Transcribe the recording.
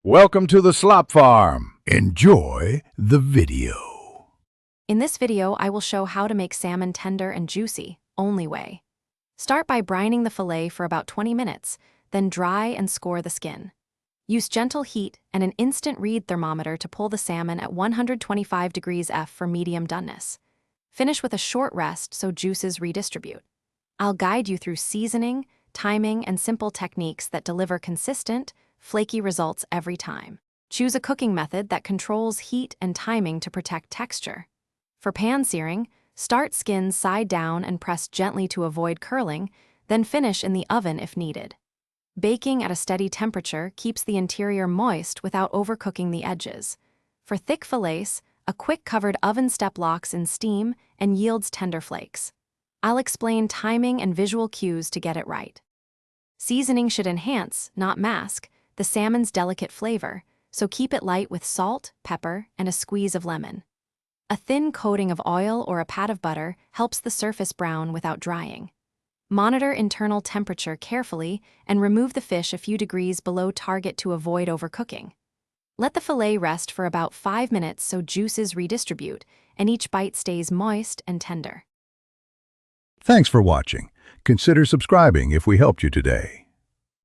Welcome to the Slop Farm. Enjoy the video. In this video, I will show how to make salmon tender and juicy, only way. Start by brining the fillet for about 20 minutes, then dry and score the skin. Use gentle heat and an instant read thermometer to pull the salmon at 125 degrees F for medium doneness. Finish with a short rest so juices redistribute. I'll guide you through seasoning, timing, and simple techniques that deliver consistent, flaky results every time. Choose a cooking method that controls heat and timing to protect texture. For pan searing, start skins side down and press gently to avoid curling, then finish in the oven if needed. Baking at a steady temperature keeps the interior moist without overcooking the edges. For thick fillets, a quick covered oven step locks in steam and yields tender flakes. I'll explain timing and visual cues to get it right. Seasoning should enhance, not mask, the salmon's delicate flavor, so keep it light with salt, pepper, and a squeeze of lemon. A thin coating of oil or a pat of butter helps the surface brown without drying. Monitor internal temperature carefully and remove the fish a few degrees below target to avoid overcooking. Let the fillet rest for about 5 minutes so juices redistribute and each bite stays moist and tender. Thanks for watching. Consider subscribing if we helped you today.